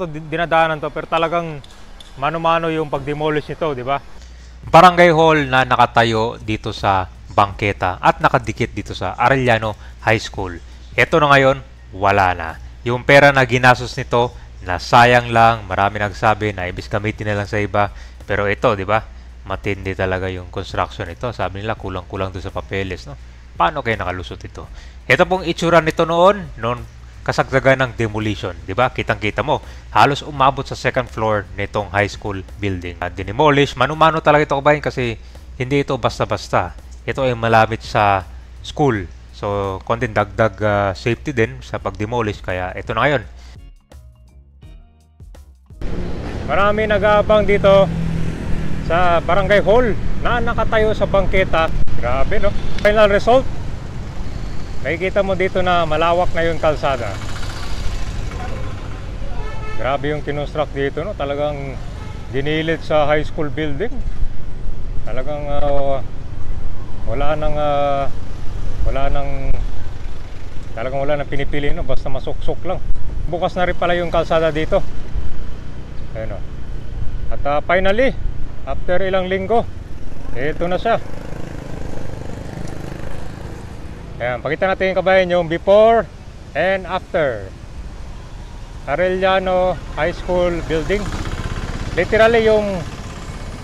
to dinadaanan to, pero talagang mano-mano yung pag-demolish nito, di ba? Barangay Hall na nakatayo dito sa bangketa at nakadikit dito sa Arellano High School. Ito na ngayon, wala na. Yung pera na ginastos nito, nasayang lang. Marami nagsabi na ibis gamitin na lang sa iba. Pero ito, di ba? Matindi talaga yung construction nito. Sabi nila kulang-kulang doon sa papeles, no? Paano kayo nakalusot ito? Ito pong itsura nito noon kasagsagan ng demolition, di ba? Kitang-kita mo, halos umabot sa second floor nitong high school building. Dinemolish, mano-mano talaga ito kabayan kasi hindi ito basta-basta. Ito ay malapit sa school. So, konting dagdag safety din sa pag-demolish, kaya ito na ngayon. Marami nag-aabang dito sa Barangay Hall na nakatayo sa bangketa. Grabe, no? Final result, makikita mo dito na malawak na yung kalsada. Grabe yung kinonstruct dito, no? Talagang dinilit sa high school building. Talagang wala nang pinipili, no? Basta masuksok lang. Bukas na rin pala yung kalsada dito. Ayun, no? At finally, after ilang linggo, ito na siya. Ayan, pakita natin kabayan yung before and after. Arellano High School building. Literally yung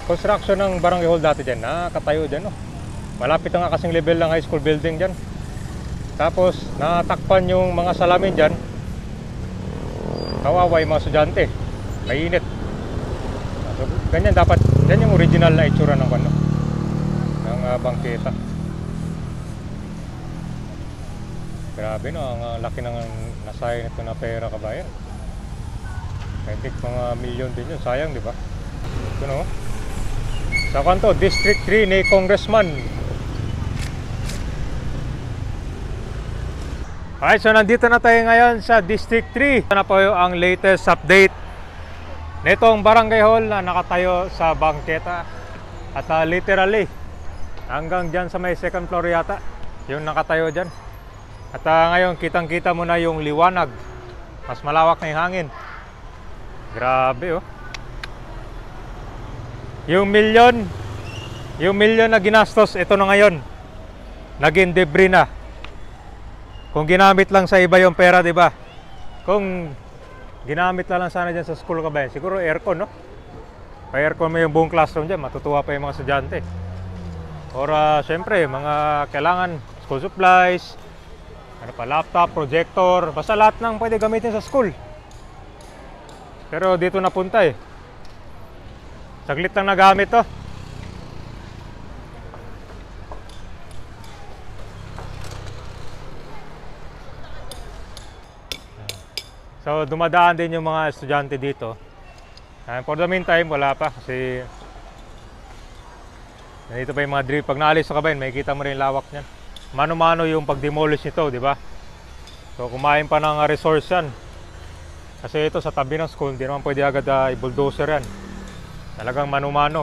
construction ng Barangay Hall dati dyan, nakatayo dyan, no? Malapit na nga kasing level ng high school building dyan. Tapos natakpan yung mga salamin dyan. Kawawa yung mga estudyante, mainit. So, ganyan dapat, yan yung original na itsura ng bangketa. Grabe, no, ang laki ng nasayang nito na pera kabayan. I think mga milyon din yun, sayang, di ba? Ito, no? Sa kanto, District 3 ni Congressman. Alright, so nandito na tayo ngayon sa District 3. Ito na po yung ang latest update nitong Barangay Hall na nakatayo sa bangketa. At literally, hanggang dyan sa may second floor yata, yung nakatayo dyan. At ngayon, kitang-kita mo na yung liwanag. Mas malawak na yung hangin. Grabe, oh. Yung milyon na ginastos, ito na ngayon. Naging debris na. Kung ginamit lang sa iba yung pera, di ba? Kung ginamit lang sana dyan sa school kabayan, siguro aircon, no? Pa-aircon mo yung buong classroom dyan, matutuwa pa yung mga estudyante. Or syempre, mga kailangan school supplies, ano pa, laptop, projector, basta lahat ng pwede gamitin sa school. Pero dito napunta eh. Saglit lang nagamit to. So dumadaan din yung mga estudyante dito. For the meantime, wala pa kasi nandito pa yung mga drill. Pag naalis sa kabayan, makikita mo rin lawak niyan. Mano-mano yung pag-demolish nito, di ba? So kumain pa ng resource yan. Kasi ito sa tabi ng school, hindi naman pwede agad i-bulldozer yan. Talagang mano-mano.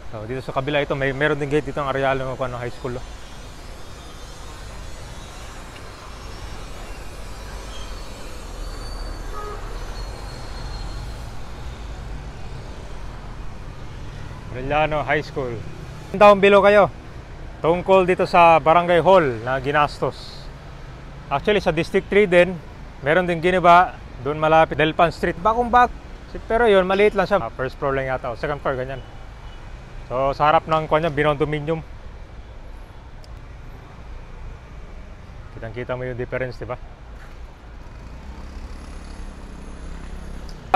So dito sa kabila ito, meron din gate dito ang Arellano ng high school. Arellano High School. Down below kayo tungkol dito sa Barangay Hall na ginastos. Actually sa District 3 din, meron din giniba doon malapit Delpan Street, back. Pero yun, maliit lang siya. First floor lang yata o second floor, ganyan. So sa harap ng kanya, binondominium. Kitang-kita mo yung difference, di ba?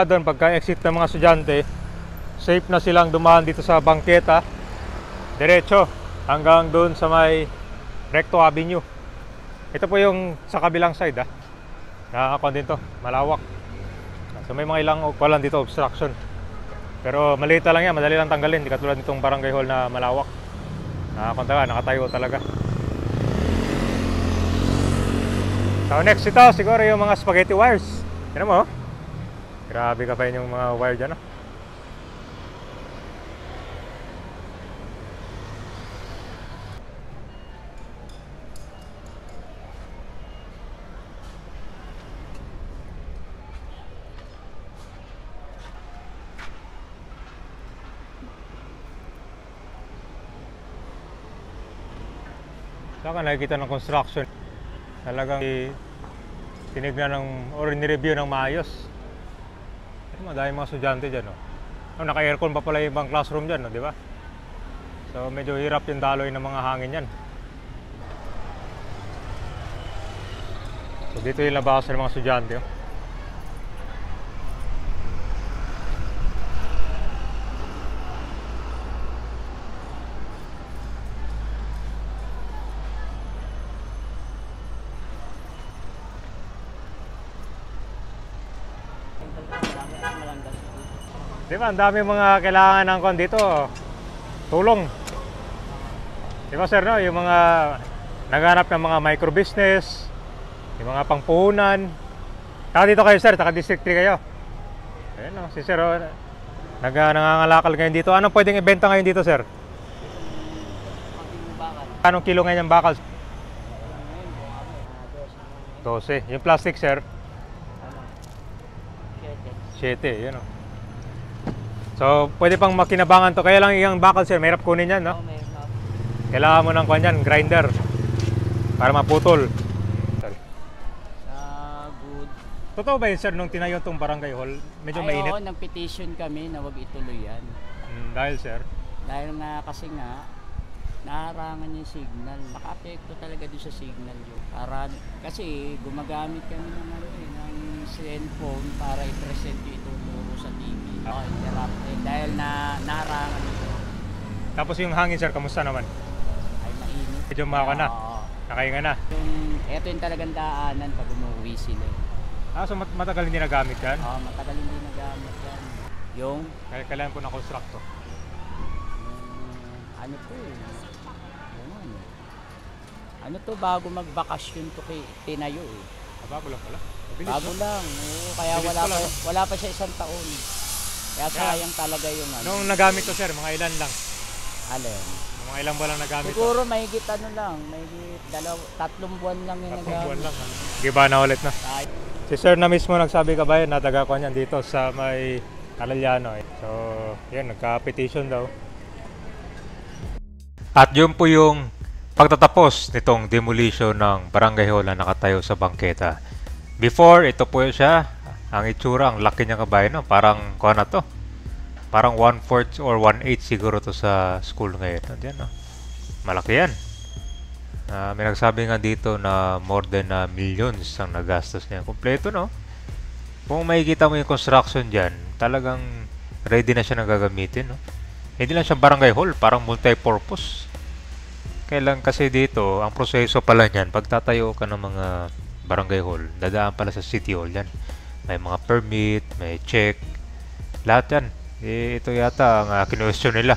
Doon pagka-exit ng mga estudyante, safe na silang dumaan dito sa bangketa diretso hanggang doon sa may Recto Avenue. Ito po yung sa kabilang side, nakakon din to, malawak. So may mga ilang walang dito obstruction, pero maliit lang yan, madali lang tanggalin, hindi katulad nitong Barangay Hall na malawak. Nakatayo talaga. So next ito siguro yung mga spaghetti wires. Tignan mo, grabe ka pa yung mga wire dyan, Saka nakikita ng construction. Talagang tinignan or nireview ng maayos. Madami mga estudyante dyan, no? Naka-aircon pa pala yung ibang classroom dyan, no? Di ba? So medyo hirap yung daloy ng mga hangin yan. So dito yung labas ng mga estudyante, oh. Diba, ang dami mga kailangan ng kon dito. Tulong. Diba sir, no? Yung mga naghanap ng mga micro business, yung mga pangpuhunan. Taka dito kayo sir, taka district 3 kayo. Ayan, no? Si sir, oh, nangangalakal ngayon dito. Anong pwedeng ibenta ngayon dito sir? Anong kilo ngayon yung bakal? 12. Yung plastic sir? 7. Yun, oh. So, pwede pang makinabangan to. Kaya lang yung bakal sir, mahirap kunin yan, no? Kailangan mo ng kanyan, grinder para maputol. Good. Totoo ba yun sir, nung tinayo itong barangay hall, medyo mainit? Oo, nag-petition kami na wag ituloy yan. Dahil sir? Dahil nga kasi nga, naharangan yung signal. Naka-apekto talaga doon sa signal yun. Para, kasi gumagamit kami ng, ng cellphone para i-present yung ituturo sa TV. Interrupted dahil naharangan ito. Tapos yung hangin sir, kamusta naman? Ay mainit. Medyo maka na? Nakahinga na? Ito yung talagang daanan pag umuwi sila. So matagal hindi nagamit yan? Oo, matagal hindi nagamit yan. Yung? Kailangan po na construct to? Ano to eh? Ano to, bago magbakasyon to tinayo eh. Bago lang pala? Mabilis, bago no? lang. Oo, kaya wala pa siya 1 taon. Kaya sayang talaga yung ano. Nung nagamit to sir, mga ilan lang? Alin? Mga ilang buwan lang nagamit siguro to? mahigit ano lang, mahigit 3 buwan lang yung 3 nagamit. buwan lang. Giba na ulit na. Si sir na mismo nagsabi ka ba yun, nataga ko niyan dito sa may Alaliano. So, yun, nagka-petition daw. At yun po yung pagtatapos nitong demolition ng barangay hall na nakatayo sa bangketa. Before, ito po siya. Ang itsura, ang laki niya kabayan, no? Parang, kuha na to. Parang 1/4 or 1/8 siguro to sa school ngayon. Diyan, no? Malaki yan. May nagsabi nga dito na more than millions ang nagastos niya. Kompleto, no? Kung makikita mo yung construction dyan, talagang ready na siya na gagamitin, no? Hindi lang siya barangay hall, parang multi-purpose. Kailan kasi dito, ang proseso pala niyan, pagtatayo ka ng mga barangay hall, dadaan pala sa city hall yan. May mga permit, may check, lahat yan. Ito yata ang kinuwestiyon nila.